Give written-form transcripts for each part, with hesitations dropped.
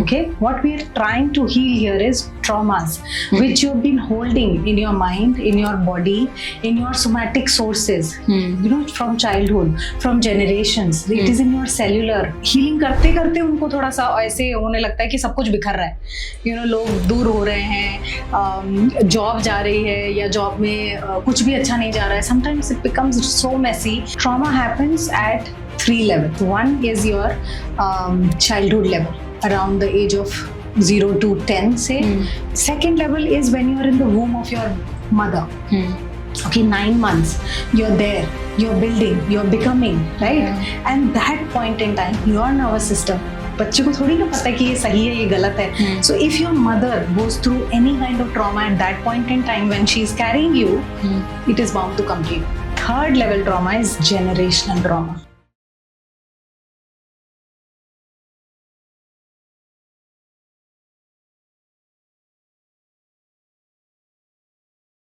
Okay, what we are trying to heal here is traumas which you've been holding in your mind, in your body, in your somatic sources, from childhood, from generations. It is in your cellular. Healing करते करते उनको थोड़ा सा ऐसे होने लगता है कि सब कुछ बिखर रहा है, लोग दूर हो रहे हैं, जॉब जा रही है या जॉब में कुछ भी अच्छा नहीं जा रहा है. Sometimes it becomes so messy. Trauma happens at 3 levels. One is your childhood level, around the age of 0 to 10 say. Second level is when you are in the womb of your mother. Okay, 9 months, you're there, you're building, you're becoming, right? And that point in time, your nervous system, बच्चे को थोड़ी ना पता है कि ये सही है, ये गलत है. So if your mother goes through any kind of trauma at that point in time when she is carrying you, it is bound to come to you. Third level trauma is generational trauma.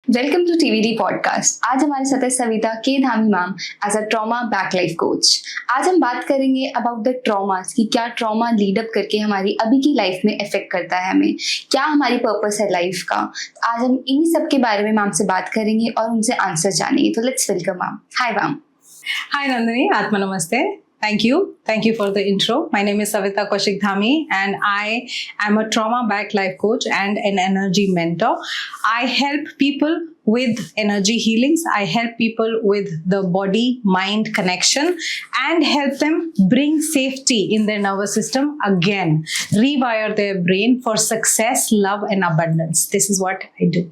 Welcome to TVD podcast. आज हमारे साथ है Savita K Dhami ma'am as a trauma back life coach. आज हम बात करेंगे about the traumas कि क्या ट्रॉमा लीड अप करके हमारी अभी की लाइफ में इफेक्ट करता है हमें, क्या हमारी पर्पस है लाइफ का. आज हम इन्हीं सब के बारे में मैम से बात करेंगे और उनसे आंसर जानेंगे. तो let's welcome ma'am. Hi ma'am. Hi Nandini, Atma Namaste. Thank you for the intro. My name is Savita Kaushik Dhami and I am a trauma back life coach and an energy mentor. I help people with energy healings. I help people with the body mind connection and help them bring safety in their nervous system again, rewire their brain for success, love and abundance. This is what I do.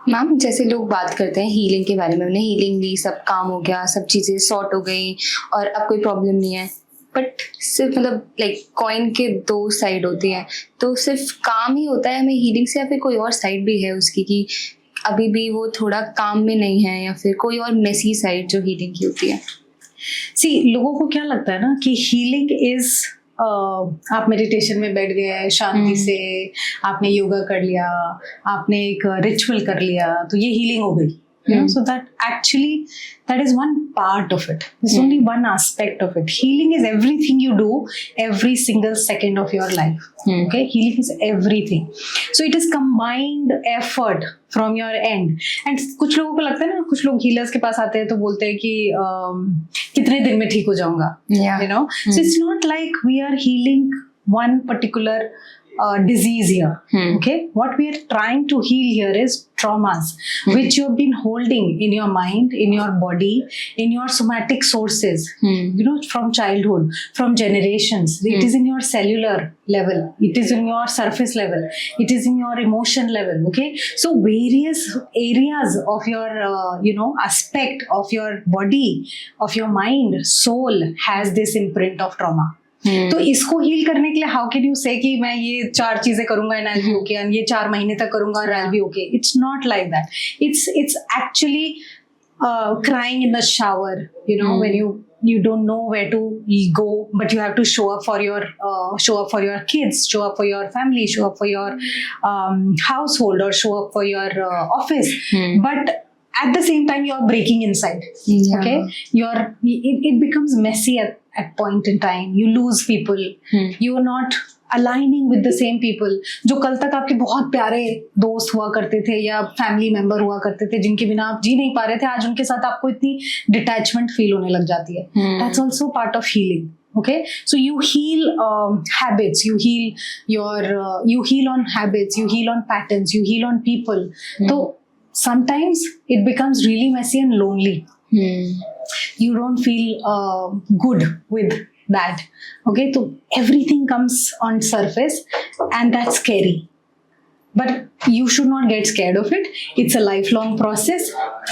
Ma'am, जैसे लोग बात करते हैं healing के बारे में, उन्हें healing ली, सब काम हो गया, सब चीज़ें सॉर्ट हो गई और अब कोई प्रॉब्लम नहीं है, बट सिर्फ लाइक कॉइन के 2 साइड होती हैं. तो सिर्फ काम ही होता है हमें हीलिंग से या फिर कोई और साइड भी है उसकी कि अभी भी वो थोड़ा काम में नहीं है या फिर कोई और मेसी साइड जो हीलिंग की होती है? लोगों को क्या लगता है ना कि हीलिंग इज आप मेडिटेशन में बैठ गए शांति से, आपने योगा कर लिया, आपने एक रिचुअल कर लिया तो ये हीलिंग हो गई. So that is one part of it. It's only one aspect of it. Healing is everything you do every single second of your life. Okay, healing is everything. So it is combined effort from your end. And कुछ लोगों को लगता है ना, कुछ लोग healers के पास आते हैं तो बोलते हैं कि कितने दिन में ठीक हो जाऊंगा. So it's not like we are healing one particular disease here. Okay, what we are trying to heal here is traumas which you have been holding in your mind, in your body, in your somatic sources, from childhood, from generations. It is in your cellular level, it is in your surface level, it is in your emotion level. Okay, so various areas of your aspect of your body, of your mind, soul has this imprint of trauma. तो इसको heal करने के लिए how can you से कि मैं ये 4 चीजें करूंगा and I will be okay, and ये 4 महीने तक करूंगा और I will be okay. It's not like that. It's actually crying in the shower, when you don't know where to go, but you have to show up for your kids, show up for your family, show up for your household, or show up for your office. But at the same time you're breaking inside. Okay, it becomes messy at point in time. You lose people. You're not aligning with the same people जो कल तक आपके बहुत प्यारे दोस्त हुआ करते थे या फैमिली मेंबर हुआ करते थे, जिनके बिना आप जी नहीं पा रहे थे, आज उनके साथ आपको इतनी डिटैचमेंट फील होने लग जाती है. That's also part of healing. Okay, so you heal habits, you heal on habits, you heal on patterns, you heal on people. So sometimes it becomes really messy and lonely. You don't feel good with that. Okay, so everything comes on surface and that's scary. But you should not get scared of it. It's a lifelong process.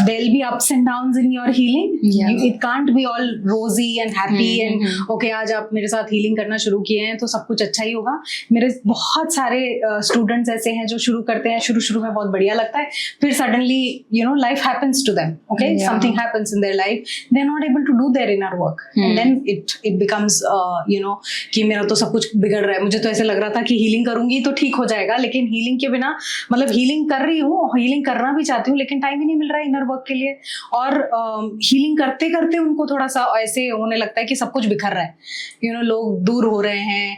There'll be ups and downs in your healing. It can't be all rosy and happy and okay, आज आप मेरे साथ healing करना शुरू किए हैं तो सब कुछ अच्छा ही होगा. मेरे बहुत सारे students ऐसे हैं जो शुरू करते हैं, शुरू में बहुत बढ़िया लगता है, फिर suddenly life happens to them. Okay, something happens in their life. They're not able to do their inner work, and then it becomes कि मेरा तो सब कुछ बिगड़ रहा है. मुझे तो ऐसे लग रहा था कि healing करूंगी तो ठीक हो जाएगा, लेकिन healing के बिना, मतलब हीलिंग कर रही हूँ, हीलिंग करना भी चाहती हूँ, लेकिन टाइम ही नहीं मिल रहा है इनर वर्क के लिए। और हीलिंग करते करते उनको थोड़ा सा ऐसे होने लगता है कि सब कुछ बिखर रहा है, लोग दूर हो रहे हैं,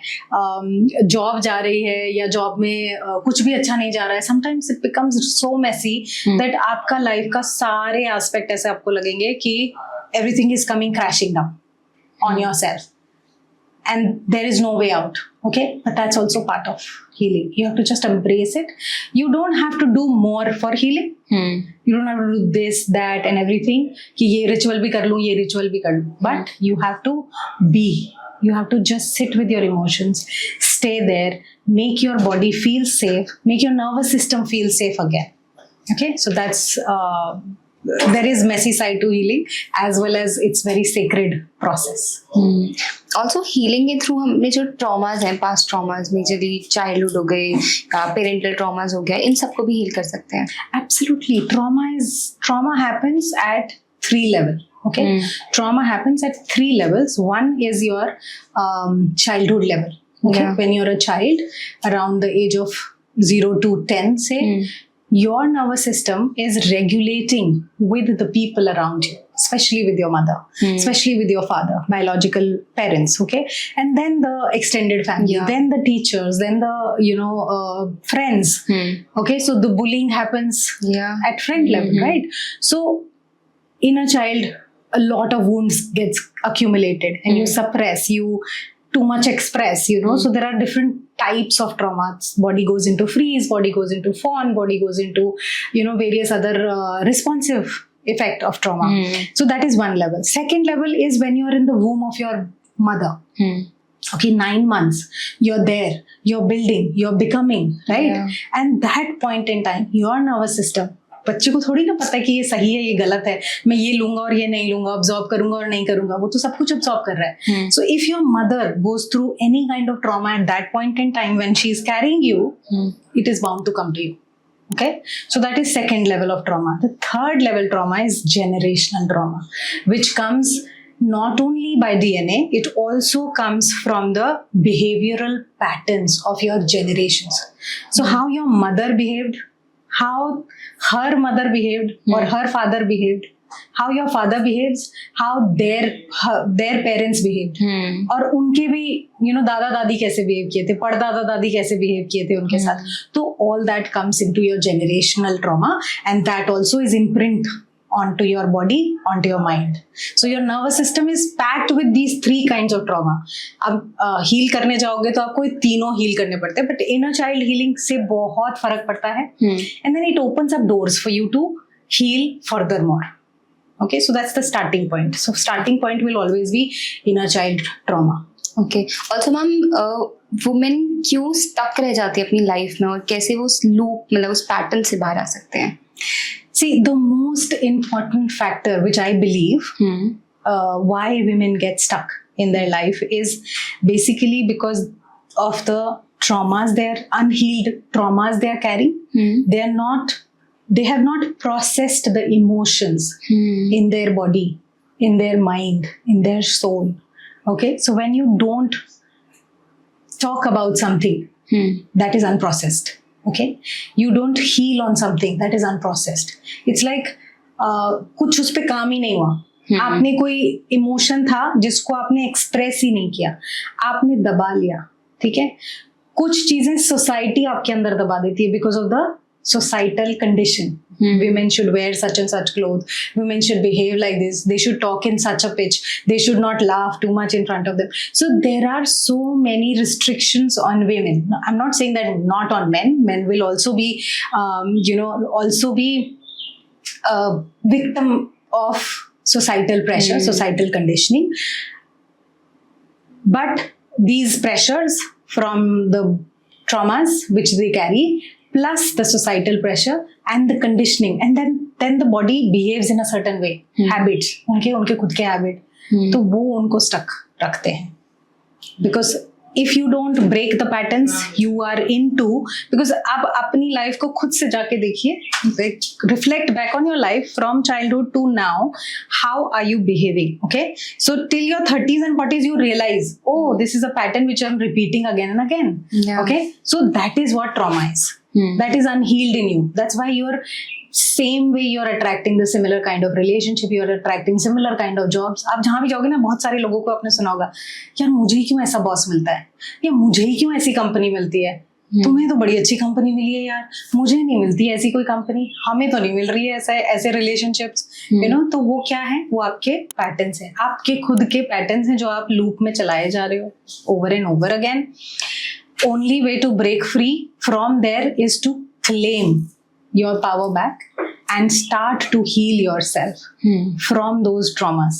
जॉब जा रही है या जॉब में कुछ भी अच्छा नहीं जा रहा है। Sometimes it becomes so messy that आपका लाइफ का सारे एस्पेक्ट ऐसे आपको लगेंगे कि everything is coming crashing down on yourself, and there is no way out. Okay, but that's also part of healing. You have to just embrace it. You don't have to do more for healing. You don't have to do this, that and everything कि ये ritual भी कर लूँ, ये ritual भी कर लूँ, but you have to be, you have to just sit with your emotions, stay there, make your body feel safe, make your nervous system feel safe again. Okay, so that's there is messy side to healing as well as it's very sacred process. Also healing के through हमने जो traumas हैं, past traumas, majorly childhood हो गए या parental traumas हो गया, इन सबको भी हील कर सकते हैं। Absolutely. Trauma happens at 3 levels. Okay, trauma happens at 3 levels. One is your childhood level. Okay, when you're a child around the age of 0 to 10, say, your nervous system is regulating with the people around you, especially with your mother, especially with your father, biological parents. Okay, and then the extended family, then the teachers, then the friends. Okay, so the bullying happens at friend level, right? So in a child, a lot of wounds gets accumulated, and you suppress, you too much express, so there are different types of traumas. Body goes into freeze, body goes into fawn, body goes into various other responsive effect of trauma. So that is one level. Second level is when you are in the womb of your mother. Okay, 9 months, you're there, you're building, you're becoming, right? And that point in time, your nervous system, बच्चे को थोड़ी ना पता है कि ये सही है, ये गलत है, मैं ये लूंगा और ये नहीं लूंगा, ऑब्जॉर्व करूंगा और नहीं करूंगा, वो तो सब कुछ ऑब्जॉर्व कर रहा है. So if your mother goes through any kind of trauma eight that point in time when she is carrying you, it is bound to come to you. Okay, so that is second level of trauma. The third level trauma is generational trauma, which comes not only by DNA, it also comes from the behavioral patterns of your generations. So how your mother behaved, how her mother behaved or her father behaved, how your father behaves, how their parents behaved, और उनके भी दादा दादी कैसे behave किए थे, परदादा दादी कैसे बिहेव किए थे उनके साथ. तो all that comes into your generational trauma, and that also is imprint onto your body, onto your mind. So your nervous system is packed with these 3 kinds of trauma. अब हील करने जाओगे तो आपको तीनों हील करने पड़ते हैं, but inner child healing से बहुत फर्क पड़ता है, and then it opens up doors for you to heal furthermore. Okay, so that's the starting point. So starting point will always be inner child trauma. Okay, also ma'am, women क्यों stuck रह जाती है अपनी life में और कैसे वो उस लूप, मतलब उस पैटर्न से बाहर आ सकते हैं? See, the most important factor which I believe why women get stuck in their life is basically because of the traumas, their unhealed traumas they are carrying. They have not processed the emotions in their body, in their mind, in their soul. Okay, so when you don't talk about something that is unprocessed, okay, you don't heal on something that is unprocessed, it's like कुछ उस पे काम ही नहीं हुआ. आपने कोई emotion था जिसको आपने एक्सप्रेस ही नहीं किया, आपने दबा लिया. ठीक है, कुछ चीजें सोसाइटी आपके अंदर दबा देती है because of the societal condition. Women should wear such and such clothes, women should behave like this, they should talk in such a pitch, they should not laugh too much in front of them. So there are so many restrictions on women. I'm not saying that not on men. Men will also be also be a victim of societal pressure, societal conditioning. But these pressures from the traumas which they carry, plus the societal pressure and the conditioning, and then the body behaves in a certain way. Habits, उनके खुद के habit, तो वो उनको stuck रखते हैं. Because if you don't break the patterns you are into, because आप अपनी life को खुद से जाके देखिए, reflect back on your life from childhood to now, how are you behaving? Okay, so till your 30s and 40s you realize, oh, this is a pattern which I'm repeating again and again. Okay, so that is what trauma is. That is unhealed in you. That's why you're same way you're attracting the similar kind of relationship, you're attracting similar kind of jobs. आप जहाँ भी जाओगे ना, बहुत सारे लोगों को आपने सुना होगा, यार मुझे ही क्यों ऐसा बॉस मिलता है, या मुझे ही क्यों ऐसी कंपनी मिलती है, तुम्हें तो बड़ी अच्छी कंपनी मिली है यार, मुझे नहीं मिलती ऐसी कोई कंपनी, हमें तो नहीं मिल रही है ऐसे रिलेशनशिप्स, यू नो. तो वो क्या है, वो आपके पैटर्न्स हैं, आपके खुद के पैटर्न्स हैं जो आप लूप में चलाए जा रहे हो over and over again. Only way to break free from there is to claim your power back and start to heal yourself from those traumas.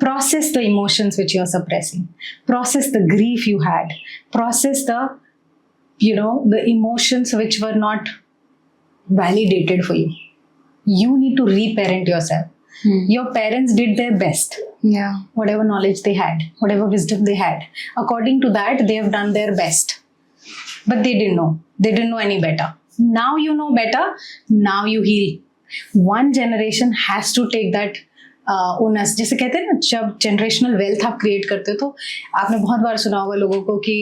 Process the emotions which you're suppressing. Process the grief you had. Process the emotions which were not validated for you. You need to reparent yourself. Your parents did their best. Yeah. Whatever knowledge they had, whatever wisdom they had, according to that, they have done their best. But they didn't know. They didn't know any better. Now you know better. Now you heal. One generation has to take that onus. जैसे कहते हैं ना, जब generational wealth आप create करते हो, तो आपने बहुत बार सुना होगा लोगों को कि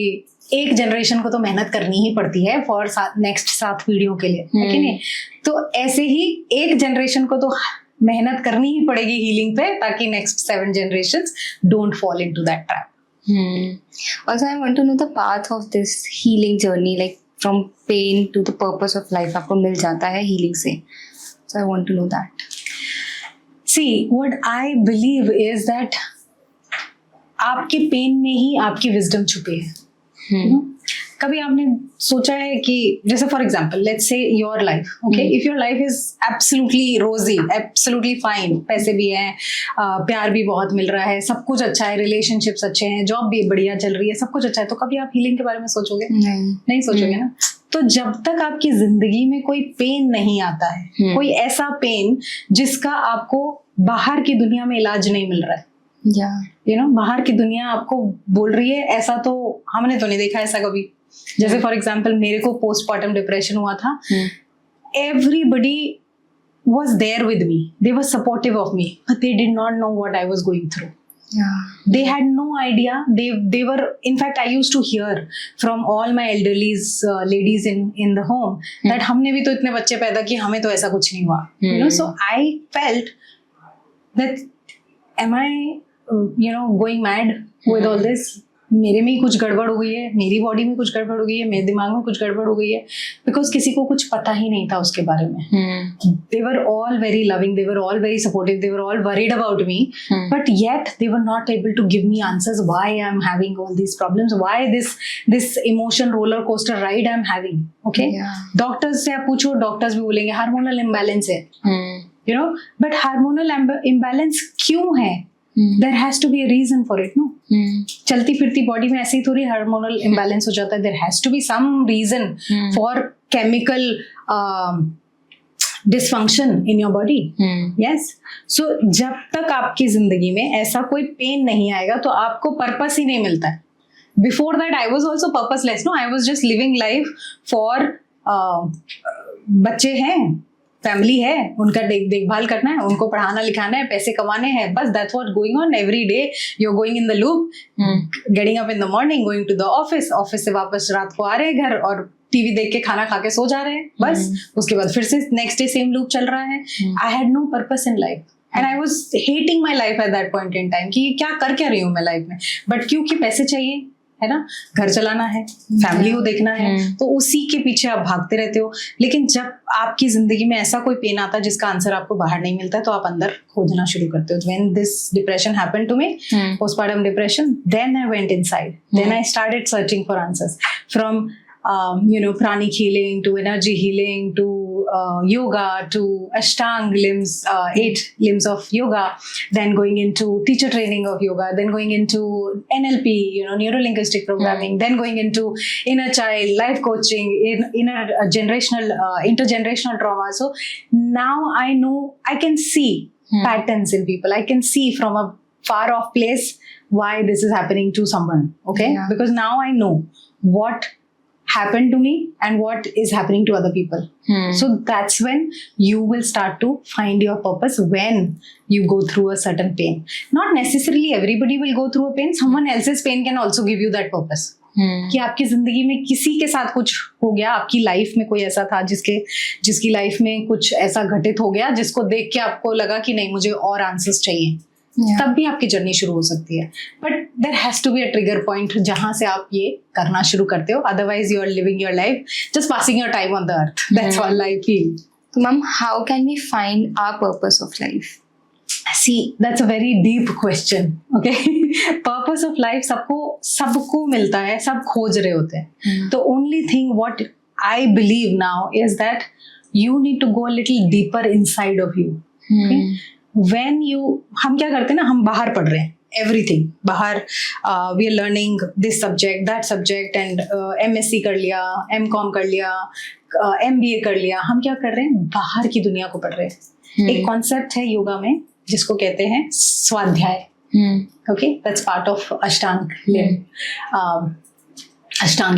एक जनरेशन को तो मेहनत करनी ही पड़ती है फॉर नेक्स्ट 7 पीढ़ियों के लिए, है कि नहीं. तो ऐसे ही एक जनरेशन को तो मेहनत करनी ही पड़ेगी हीलिंग पे, ताकि next 7 generations don't fall into that trap. Also, I want to know the path of this healing journey, like from pain to the purpose of life. आपको मिल जाता है healing से. So I want to know that. See, what I believe is that आपके pen में ही आपकी wisdom छुपी है. कभी आपने सोचा है कि जैसे for example let's say your life, okay, if your life is absolutely रोजी, एब्सोल्युटली फाइन, पैसे भी हैं, प्यार भी बहुत मिल रहा है, सब कुछ अच्छा है, रिलेशनशिप्स अच्छे हैं, जॉब भी बढ़िया चल रही है, सब कुछ अच्छा है, तो कभी आप हीलिंग के बारे में सोचोगे? नहीं सोचोगे ना. तो जब तक आपकी जिंदगी में कोई पेन नहीं आता है, कोई ऐसा पेन जिसका आपको बाहर की दुनिया में इलाज नहीं मिल रहा है, बाहर की दुनिया आपको बोल रही है ऐसा तो हमने तो नहीं देखा ऐसा कभी. जैसे फॉर एग्जाम्पल मेरे को पोस्टपार्टम डिप्रेशन हुआ था. Everybody was there with me, they were supportive of me, but they did not know what I was going through. They had no idea. They were, in fact, I used to hear from all my elderlies, ladies in the home, that हमने भी तो इतने बच्चे पैदा किए, हमें तो ऐसा कुछ नहीं हुआ. So I felt that am I going mad with all this? मेरे में ही कुछ गड़बड़ हो गई है, मेरी बॉडी में कुछ गड़बड़ हो गई है, मेरे दिमाग में कुछ गड़बड़ हो गई है, बिकॉज किसी को कुछ पता ही नहीं था उसके बारे में. They were all very loving, they were all very supportive, they were all worried about me, but yet they were not able to give me answers why I'm having all these problems, why this emotion roller coaster ride I'm having. Okay, doctors से आप पूछो, doctors भी बोलेंगे hormonal imbalance है, but hormonal imbalance क्यों है? There has to be a reason for it, no? चलती फिरती बॉडी में ऐसे ही थोड़ी हार्मोनल इम्बैलेंस हो जाता है. There has to be some reason for chemical dysfunction in your body. Yes. So जब तक आपकी जिंदगी में ऐसा कोई पेन नहीं आएगा तो आपको पर्पस ही नहीं मिलता है. Before that I was also purposeless, no? I was just living life for बच्चे हैं, फैमिली है, उनका देखभाल करना है, उनको पढ़ाना लिखाना है, पैसे कमाने हैं, बस that's what going on every day. You are going in the loop, getting up in the morning, going to the office, office से वापस रात को आ रहे हैं घर और टीवी देख के खाना खा के सो जा रहे हैं, बस. उसके बाद फिर से नेक्स्ट डे सेम लूप चल रहा है. I had no purpose in life and I was hating my life at that point in time कि क्या कर क्या रही हूँ मैं लाइफ में. बट क्योंकि पैसे चाहिए, है ना, घर चलाना है, फैमिली को देखना है, तो उसी के पीछे आप भागते रहते हो. लेकिन जब आपकी जिंदगी में ऐसा कोई पेन आता है जिसका आंसर आपको बाहर नहीं मिलता है, तो आप अंदर खोजना शुरू करते हो. When this depression happened to me, postpartum depression, then I went inside. Then I started searching for answers from pranic healing to energy healing to yoga to ashtang limbs, 8 limbs of yoga, then going into teacher training of yoga, then going into NLP, neuro-linguistic programming, then going into inner child life coaching, intergenerational trauma. So now I know, I can see patterns in people. I can see from a far off place why this is happening to someone. Okay, because now I know what happened to me and what is happening to other people. So that's when you will start to find your purpose, when you go through a certain pain. Not necessarily everybody will go through a pain. Someone else's pain can also give you that purpose. कि आपकी जिंदगी में किसी के साथ कुछ हो गया, आपकी लाइफ में कोई ऐसा था जिसकी लाइफ में कुछ ऐसा घटित हो गया जिसको देख के आपको लगा कि नहीं मुझे और आंसर्स चाहिए, तब भी आपकी जर्नी शुरू हो सकती है. But there has to be a trigger point जहां से आप ये करना शुरू करते हो. Otherwise you are living your life just passing your time on the earth. That's all I feel. तो ma'am, how can we find our purpose of life? See, that's a very deep question. Okay, purpose of life सबको मिलता है, सब खोज रहे होते हैं. The only thing what I believe now is that you need to go a little deeper inside of you. Okay? When हम क्या करते हैं ना, हम बाहर पढ़ रहे हैं everything बाहर, we are learning this subject, that subject and MSc कर लिया, MCom कर लिया, MBA कर लिया. हम क्या कर रहे हैं, बाहर की दुनिया को पढ़ रहे हैं. एक कॉन्सेप्ट है योगा में जिसको कहते हैं स्वाध्याय. ओके, दैट्स पार्ट ऑफ अष्टांग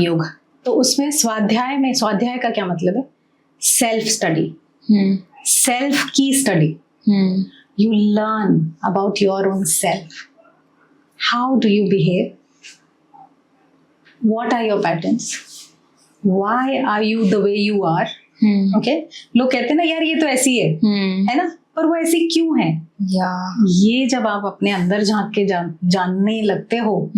योग. तो उसमें स्वाध्याय का क्या मतलब है? सेल्फ स्टडी, सेल्फ की study. You learn about your own self. How do you behave? What are your patterns? Why are you the way you are? Okay, लोग कहते हैं ना यार ये तो ऐसी है ना, पर वो ऐसी क्यों है? ये जब आप अपने अंदर झांक के जानने लगते हो,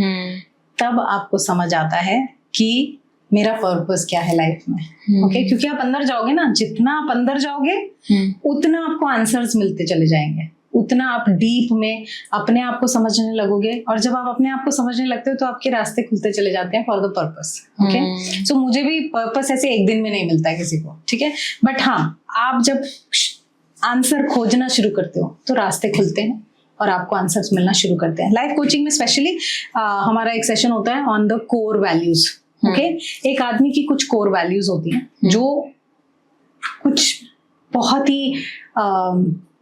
तब आपको समझ आता है कि मेरा पर्पस क्या है लाइफ में. ओके, क्योंकि आप अंदर जाओगे ना, जितना आप अंदर जाओगे उतना आपको आंसर्स मिलते चले जाएंगे, उतना आप डीप में अपने आप को समझने लगोगे. और जब आप अपने आप को समझने लगते हो तो आपके रास्ते खुलते चले जाते हैं फॉर द पर्पस. ओके, सो मुझे भी पर्पस ऐसे एक दिन में नहीं मिलता है किसी को, ठीक है. बट हाँ, आप जब आंसर खोजना शुरू करते हो तो रास्ते खुलते हैं और आपको आंसर्स मिलना शुरू करते हैं. लाइफ कोचिंग में स्पेशली हमारा एक सेशन होता है on the core values. Okay, एक आदमी की कुछ कोर वैल्यूज होती हैं जो कुछ बहुत ही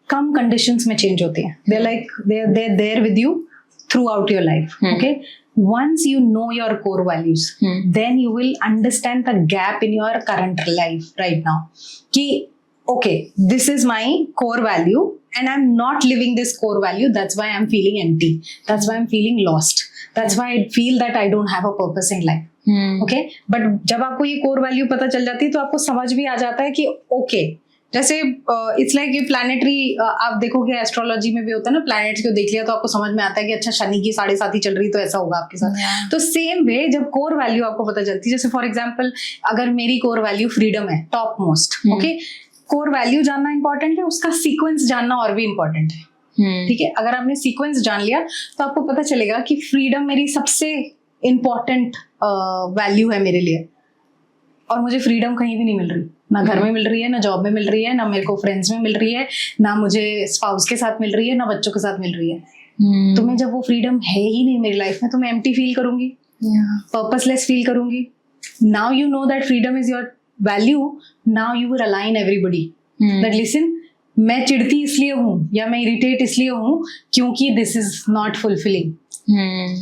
कम कंडीशंस में चेंज होती हैं. They like they there with you throughout your life. Okay, once you know your core values, then you will understand the gap in your current life right now. कि okay, this is my core value and I'm not living this core value. That's why I'm feeling empty. That's why I'm feeling lost. That's why I feel that I don't have a purpose in life. Okay, but जब आपको ये core value पता चल जाती है तो आपको समझ भी आ जाता है कि okay, जैसे इट्स लाइक ये प्लैनेटरी, आप देखोगे एस्ट्रोलॉजी में भी होता है ना, प्लैनेट्स को देख लिया तो आपको समझ में आता है कि अच्छा शनि की 7.5 चल रही तो ऐसा होगा आपके साथ. तो सेम वे जब कोर वैल्यू आपको पता चलती है, जैसे फॉर एग्जांपल अगर मेरी कोर वैल्यू फ्रीडम है top most. Okay, core value जानना इंपॉर्टेंट है, उसका सीक्वेंस जानना और भी इंपॉर्टेंट है. ठीक है, अगर आपने सीक्वेंस जान लिया तो आपको पता चलेगा कि फ्रीडम मेरी सबसे इंपॉर्टेंट वैल्यू है मेरे लिए, और मुझे फ्रीडम कहीं भी नहीं मिल रही. ना घर में मिल रही है, ना जॉब में मिल रही है, ना मेरे को फ्रेंड्स में मिल रही है, ना मुझे स्पाउस के साथ मिल रही है, ना बच्चों के साथ मिल रही है. तो मैं जब वो फ्रीडम है ही नहीं मेरी लाइफ में तो मैं एम्प्टी फील करूंगी, पर्पसलेस फील करूंगी. Now you know that freedom is your value. Now you will align everybody that listen, मैं चिढ़ती इसलिए हूँ या मैं इरिटेट इसलिए हूँ क्योंकि this is not fulfilling.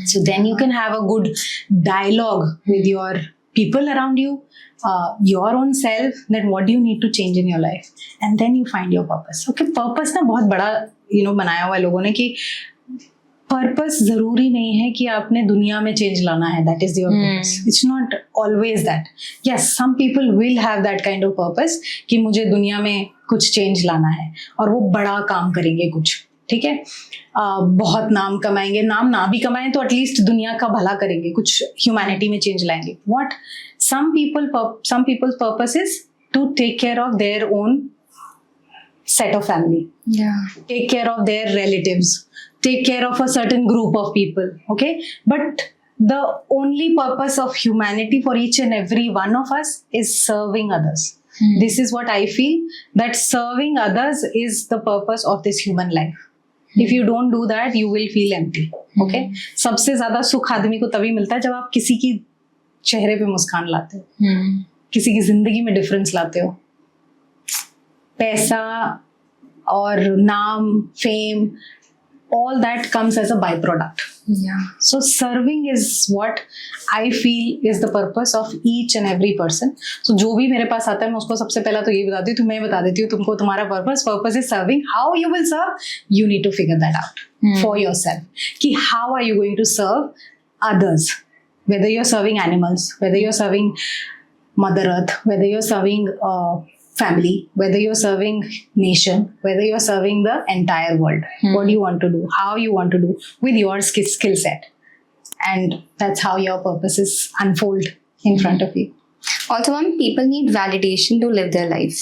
So then you can have a good dialogue with your people around you, your own self, that what do you need to change in your life, and then you find your purpose. Okay, purpose ना बहुत बड़ा बनाया हुआ है लोगों ने कि purpose जरूरी नहीं है कि आपने दुनिया में चेंज लाना है, that is your purpose. It's not always that. Yes, some people will have that kind of purpose कि मुझे दुनिया में कुछ चेंज लाना है और वो बड़ा काम करेंगे कुछ, ठीक है, बहुत नाम कमाएंगे, नाम ना भी कमाएं तो एटलीस्ट दुनिया का भला करेंगे, कुछ ह्यूमैनिटी में चेंज लाएंगे. What some people's purpose is to take care of their own set of family, take care of their relatives, take care of a certain group of people. Okay, but the only purpose of humanity for each and every one of us is serving others. This is what I feel, that serving others is the purpose of this human life. If you don't do that, you will feel empty. Okay, सबसे ज्यादा सुख आदमी को तभी मिलता है जब आप किसी की चेहरे पे मुस्कान लाते हो, किसी की जिंदगी में डिफरेंस लाते हो. पैसा और नाम, fame, all that comes as a byproduct. So serving is what I feel is the purpose of each and every person. So जो भी मेरे पास आता है मैं उसको सबसे पहला तो ये बताती हूँ, तो मैं बता देती हूँ तुमको तुम्हारा purpose is serving. How you will serve, you need to figure that out for yourself. कि how are you going to serve others? whether you're serving animals, whether you're serving Mother Earth, whether you're serving family, whether you're serving nation, whether you're serving the entire world. What do you want to do? How you want to do with your skill set, and that's how your purposes unfold in front of you. Also, ma'am, people need validation to live their life,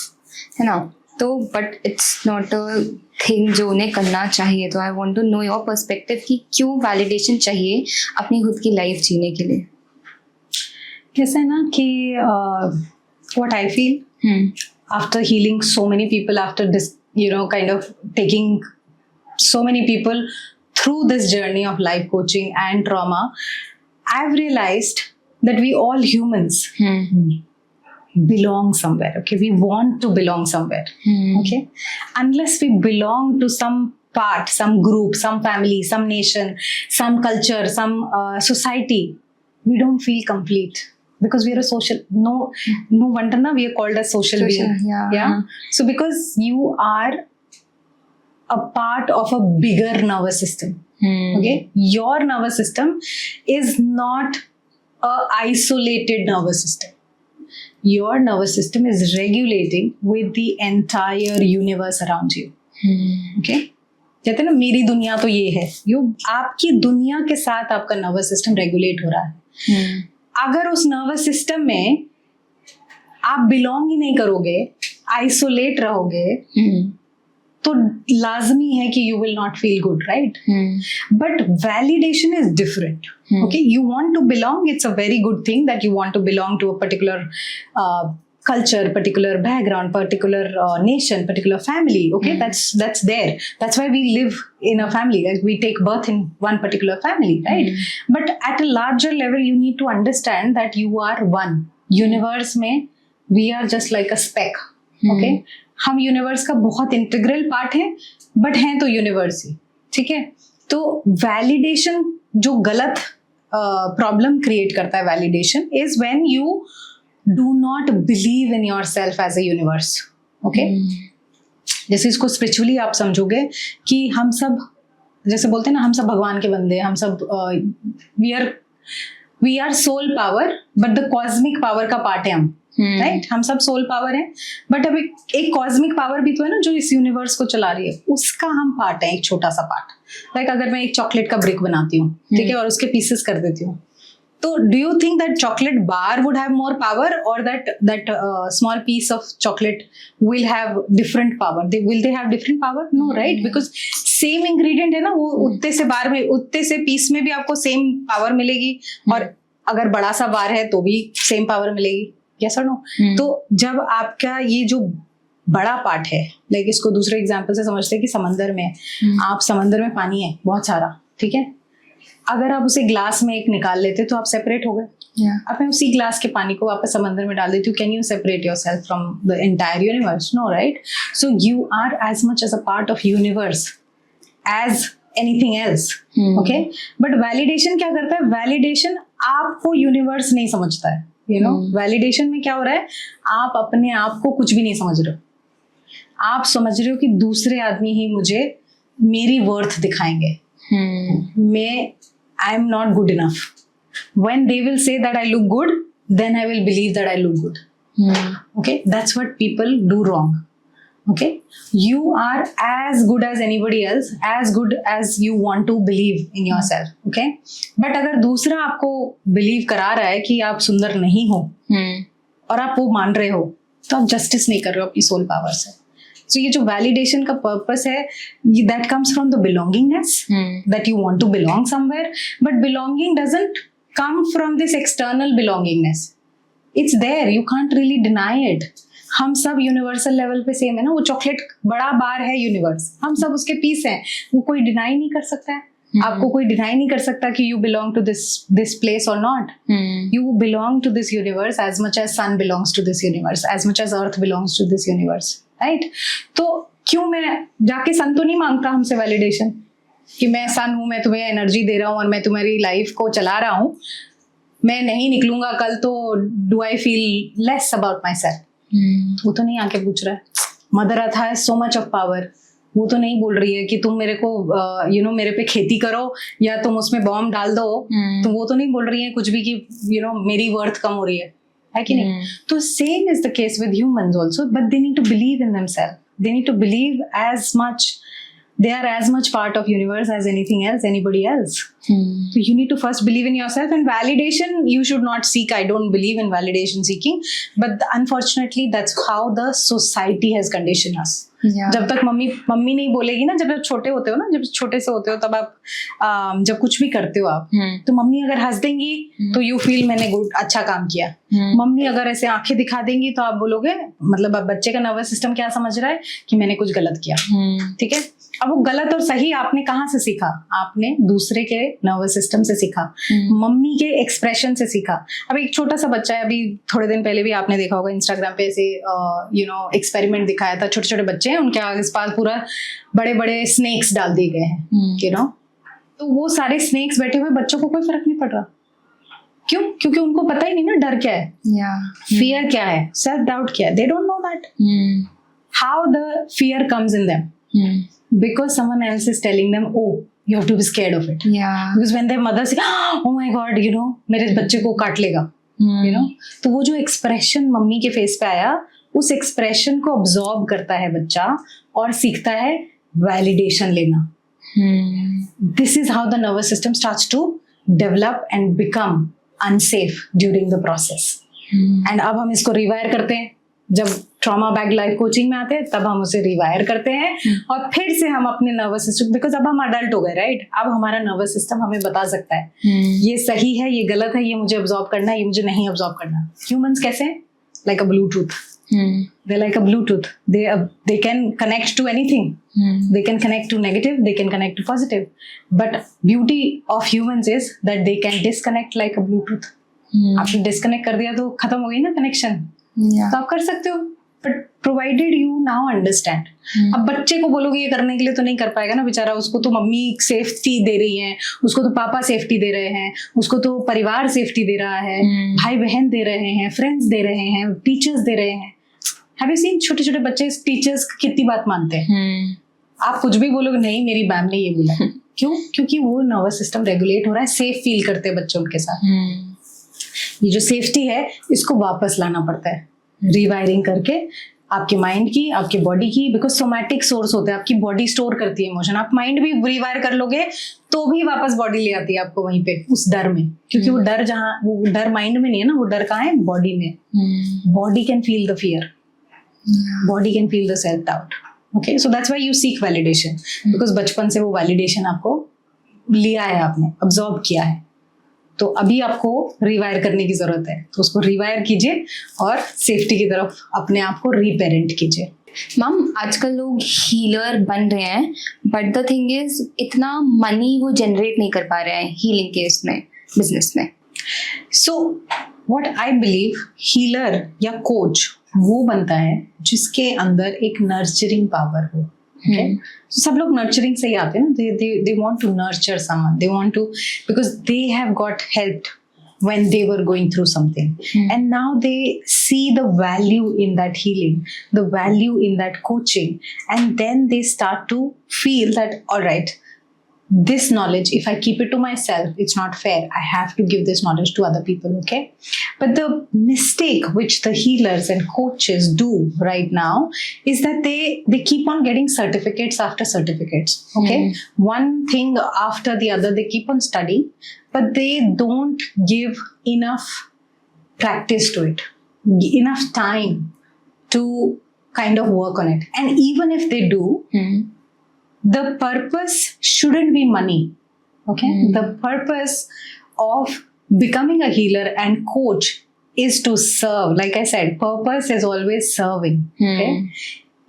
है ना? तो but it's not a thing जो उन्हें करना चाहिए. तो I want to know your perspective कि क्यों validation चाहिए अपनी खुद की life जीने के लिए. कैसा है ना कि what I feel after healing so many people, after this, kind of taking so many people through this journey of life coaching and trauma, I've realized that we all humans belong somewhere. Okay, we want to belong somewhere. Okay, unless we belong to some part, some group, some family, some nation, some culture, some society, we don't feel complete. Because we are a social, no wonder na we are called as social being. Yeah. So because you are a part of a bigger nervous system. Okay, your nervous system is not a isolated nervous system. Your nervous system is regulating with the entire universe around you. Okay, कहते हैं ना मेरी दुनिया तो ये है, आपकी दुनिया के साथ आपका नर्वस सिस्टम रेगुलेट हो रहा है. अगर उस नर्वस सिस्टम में आप बिलोंग ही नहीं करोगे, आइसोलेट रहोगे, तो लाजमी है कि you will not feel good, right? But validation is different. Okay, you want to belong, it's a very good thing that you want to belong to a particular culture, particular background, particular nation, particular family. Okay, that's there. That's why we live in a family. Like we take birth in one particular family, right? But at a larger level, you need to understand that you are one. Universe में we are just like a speck. Okay, हम universe का बहुत integral part है, but हैं तो universe ही. ठीक है? तो validation जो गलत problem create करता है validation is when you do not believe in yourself as a universe. Okay? जैसे इसको spiritually आप समझोगे कि हम सब, जैसे बोलते हैं ना, हम सब भगवान के बंदे हैं, हम सब we are soul power, but the cosmic power का पार्ट है हम, राइट? हम सब सोल पावर हैं, बट अब एक कॉस्मिक पावर भी तो है ना जो इस यूनिवर्स को चला रही है, उसका हम पार्ट है, एक छोटा सा पार्ट. लाइक अगर मैं एक चॉकलेट का ब्रिक बनाती हूँ, ठीक है, और उसके पीसेस कर देती हूँ, तो do you think that chocolate bar would have more power, or that small piece of chocolate will have different power? Will they have different power? No, right? Because same ingredient है ना, वो उतने से बार में, उतने से पीस में भी आपको सेम पावर मिलेगी, और अगर बड़ा सा बार है तो भी सेम पावर मिलेगी. Yes or no? तो जब आपका ये जो बड़ा पार्ट है, लाइक इसको दूसरे एग्जाम्पल से समझते हैं कि समंदर में आप, समंदर में पानी है बहुत सारा, ठीक है, अगर आप उसे ग्लास में एक निकाल लेते तो आप सेपरेट हो गए. अब मैं उसी ग्लास के पानी को वापस समंदर में डाल देती हूँ, can you separate yourself from the entire universe? No, right? So you are as much as a part of universe as anything else. Okay, but validation क्या करता है? वैलिडेशन आपको यूनिवर्स नहीं समझता है. वैलिडेशन में क्या हो रहा है? आप अपने आप को कुछ भी नहीं समझ रहे हो. आप समझ रहे हो कि दूसरे आदमी ही मुझे मेरी वर्थ दिखाएंगे. मैं I am not good enough. When they will say that I look good, then I will believe that I look good. Okay, that's what people do wrong. Okay, you are as good as anybody else, as good as you want to believe in yourself. Okay, but अगर दूसरा आपको believe करा रहा है कि आप सुंदर नहीं हो, और आप वो मान रहे हो, तो आप justice नहीं कर रहे हो अपनी soul power से. So ये जो validation का purpose है, that comes from the belongingness, that you want to belong somewhere, but belonging doesn't come from this external belongingness. It's there, you can't really deny it. हम सब universal level पे same है ना. वो chocolate बड़ा बार है universe, हम सब उसके पीस हैं, वो कोई डिनाई नहीं कर सकता है. आपको कोई डिनाई नहीं कर सकता कि you belong to this place और not. You belong to this universe as much as sun belongs to this universe, as much as earth belongs to this universe, right? तो क्यों मैं जाके सन तो नहीं मांगता हमसे वैलिडेशन कि मैं सन हूँ, मैं तुम्हें एनर्जी दे रहा हूँ और मैं तुम्हारी लाइफ को चला रहा हूँ, मैं नहीं निकलूंगा कल तो do I feel less about my self? वो तो नहीं आके पूछ रहा है. Mother earth has so much of power, वो तो नहीं बोल रही है कि तुम मेरे को मेरे पे खेती करो या तुम उसमें बॉम्ब डाल दो। तो वो तो नहीं बोल रही है कुछ भी कि मेरी वर्थ कम हो रही है कि नहीं? तो same is the case with humans also, but they need to believe in themselves, they need to believe as much, they are as much part of universe as anything else, anybody else. So you need to first believe in yourself, and validation you should not seek. I don't believe in validation seeking, but unfortunately that's how the society has conditioned us. जब तक mummy नहीं बोलेगी ना, जब छोटे होते हो ना, जब छोटे से होते हो तब आप जब कुछ भी करते हो आप, तो मम्मी अगर हंस देंगी तो यू फील मैंने अच्छा काम किया। मम्मी अगर ऐसे आंखें दिखा देंगी तो आप बोलोगे, मतलब अब बच्चे का नर्वस सिस्टम क्या समझ रहा है कि मैंने कुछ गलत किया। ठीक है, अब वो गलत और सही आपने कहाँ से सीखा? आपने दूसरे के नर्वस सिस्टम से सीखा, मम्मी के एक्सप्रेशन से सीखा। अब एक छोटा सा बच्चा है, अभी थोड़े दिन पहले भी आपने देखा होगा इंस्टाग्राम पे ऐसे एक्सपेरिमेंट दिखाया था, छोटे छोटे बच्चे हैं, उनके आस पास पूरा बड़े बड़े स्नेक्स डाल दिए गए हैं, तो वो सारे स्नेक्स बैठे हुए बच्चों को कोई फर्क नहीं पड़ रहा। क्यों? क्योंकि उनको पता ही नहीं ना डर क्या है, फियर क्या है, सेल्फ डाउट क्या है। They don't know that how the fear comes in them, because someone else is telling them, oh, you have to be scared of it. Because when their mother say, oh my god, मेरे बच्चे को काट लेगा, तो वो जो expression mummy के face पे आया, उस एक्सप्रेशन को ऑब्जॉर्व करता है बच्चा और सीखता है वैलिडेशन लेना। This is how the nervous system starts to develop and become unsafe during the process. And अब हम इसको रिवायर करते हैं, जब ट्रॉमा बैक लाइफ कोचिंग में आते हैं तब हम उसे रिवायर करते हैं और फिर से हम अपने नर्वस सिस्टम, बिकॉज अब हम अडल्ट हो गए, राइट? अब हमारा नर्वस सिस्टम हमें बता सकता है ये सही है, ये गलत है, ये मुझे ऑब्जॉर्व करना है, ये मुझे नहीं ऑब्जॉर्व करना। ह्यूमंस कैसे हैं? Like a Bluetooth. They're like a Bluetooth. They can connect to anything. They can connect to negative, they can connect to positive. But beauty of humans is that they can disconnect like a Bluetooth. आपने disconnect कर दिया तो खत्म हो गई ना connection. तो आप कर सकते हो, but provided you now understand. अब बच्चे को बोलोगे ये करने के लिए तो नहीं कर पाएगा ना बेचारा, उसको तो मम्मी सेफ्टी दे रही है, उसको तो पापा सेफ्टी दे रहे हैं, उसको तो परिवार सेफ्टी दे रहा है, भाई बहन दे रहे हैं, फ्रेंड्स दे रहे हैं, टीचर्स दे रहे हैं। हैव यू सीन छोटे छोटे बच्चे टीचर्स की कितनी बात मानते हैं? आप कुछ भी बोलोगे नहीं मेरी मैम ने ये बोला। क्यों? क्योंकि वो नर्वस सिस्टम रेगुलेट हो रहा है, सेफ फील करते हैं बच्चे उनके साथ। ये जो सेफ्टी है इसको वापस लाना पड़ता है, रिवायरिंग करके आपके माइंड की, आपके बॉडी की, बिकॉज सोमैटिक सोर्स होते हैं, आपकी बॉडी स्टोर करती है इमोशन। आप माइंड भी रिवायर कर लोगे तो भी वापस बॉडी ले आती है आपको वहीं पे उस डर में, क्योंकि वो डर जहाँ, वो डर माइंड में नहीं है ना, वो डर कहाँ है? बॉडी में। Body can feel the fear, body can feel the self doubt. Okay, so that's why you seek validation, because बचपन से वो वैलिडेशन आपको लिया है, आपने ऑब्जॉर्व किया है। तो अभी आपको रिवायर करने की जरूरत है, तो उसको रिवायर कीजिए और सेफ्टी की तरफ अपने आप को रीपेरेंट कीजिए। मैम, आजकल लोग हीलर बन रहे हैं, बट द थिंग इज इतना मनी वो जनरेट नहीं कर पा रहे हैं हीलिंग के इसमें बिजनेस में। So what I believe, healer या कोच वो बनता है जिसके अंदर एक नर्चरिंग पावर हो। Okay? So, सब लोग नर्चरिंग से ही आते हैं ना, they want to nurture someone, they want to, because they have got helped when they were going through something, and now they see the value in that healing, the value in that coaching, and then they start to feel that all right, this knowledge, if I keep it to myself, it's not fair, I have to give this knowledge to other people. Okay, but the mistake which the healers and coaches do right now is that they keep on getting certificates after certificates. Okay, one thing after the other, they keep on studying, but they don't give enough practice to it, enough time to kind of work on it. And even if they do, the purpose shouldn't be money. Okay, the purpose of becoming a healer and coach is to serve. Like I said, purpose is always serving. Okay,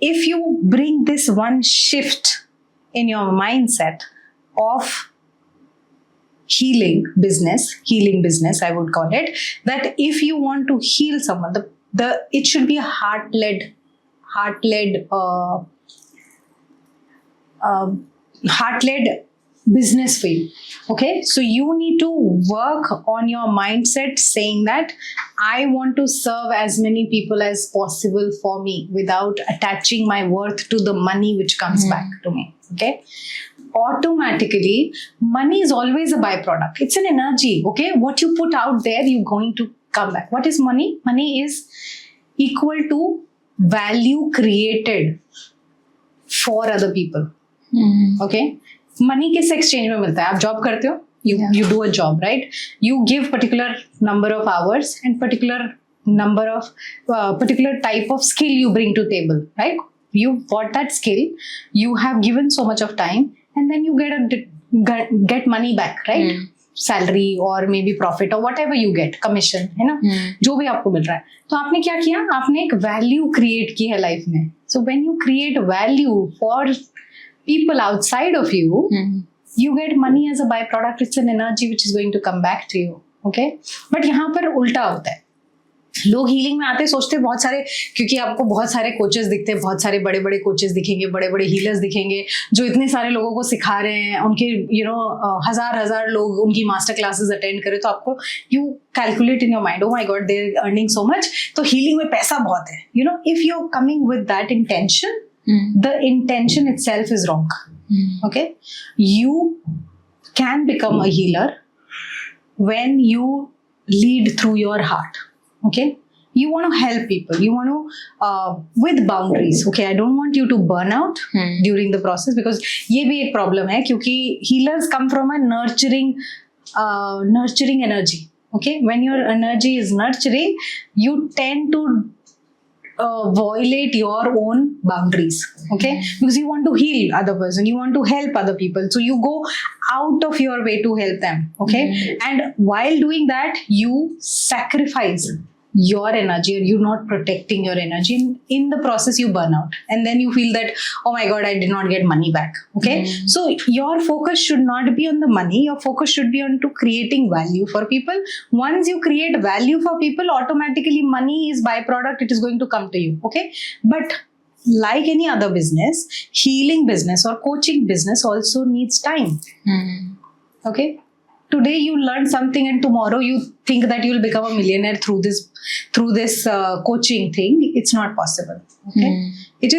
if you bring this one shift in your mindset of healing business, I would call it, that if you want to heal someone, it should be a heart-led business for you. Okay, so you need to work on your mindset saying that I want to serve as many people as possible for me without attaching my worth to the money which comes back to me. Okay, automatically money is always a byproduct. It's an energy. Okay, what you put out there, you're going to come back. What is money? Money is equal to value created for other people. Okay, money किस exchange में मिलता है? आप job करते हो, you do a job, right? You give particular number of hours and particular number of particular type of skill you bring to table, right? You bought that skill, you have given so much of time, and then you get money back, right? Salary or maybe profit or whatever you get, commission, है ना? जो भी आपको मिल रहा है, तो आपने क्या किया? आपने एक value create की है life में. So when you create value for people outside of you, you get money as a byproduct. It's an energy which is going to come back to you. Okay, but यहाँ पर उल्टा होता है. लोग healing में आते सोचते बहुत सारे, क्योंकि आपको बहुत सारे कोचेस दिखते हैं, बहुत सारे बड़े बड़े कोचेस दिखेंगे, बड़े बड़े हीलर्स दिखेंगे जो इतने सारे लोगों को सिखा रहे हैं, उनके हजार लोग उनकी मास्टर क्लासेस अटेंड करें, तो आपको you calculate in your mind, oh my god they are earning so much, तो हीलिंग में पैसा बहुत है. If you are coming with that intention, the intention itself is wrong. Okay, you can become a healer when you lead through your heart. Okay, you want to help people, you want to with boundaries. Okay, I don't want you to burn out during the process, because ये भी एक problem है, क्योंकि healers come from a nurturing energy. Okay, when your energy is nurturing, you tend to violate your own boundaries. Okay, because you want to heal other person, you want to help other people, so you go out of your way to help them. Okay, and while doing that, you sacrifice your energy, or you're not protecting your energy, and in the process you burn out, and then you feel that, oh my god, I did not get money back. Okay, so your focus should not be on the money, your focus should be on to creating value for people. Once you create value for people, automatically money is byproduct, it is going to come to you. Okay, but like any other business, healing business or coaching business also needs time. Okay, today you learn something and tomorrow you think that you will become a millionaire through this coaching thing. It's not possible. Okay, it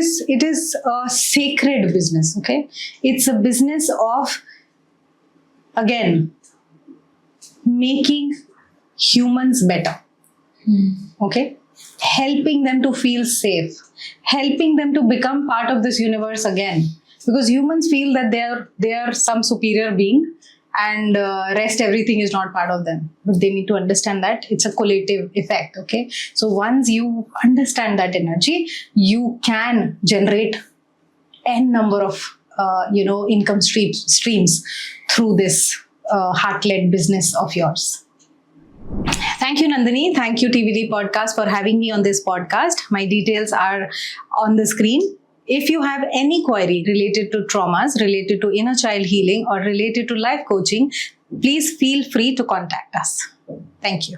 is a sacred business. Okay, it's a business of, again, making humans better. Okay, helping them to feel safe, helping them to become part of this universe again, because humans feel that they are some superior being, and rest everything is not part of them, but they need to understand that it's a collective effect. Okay, so once you understand that energy, you can generate n number of income streams through this heart-led business of yours. Thank you, Nandini. Thank you, TVD Podcast, for having me on this podcast. My details are on the screen. If you have any query related to traumas, related to inner child healing, or related to life coaching, please feel free to contact us. Thank you.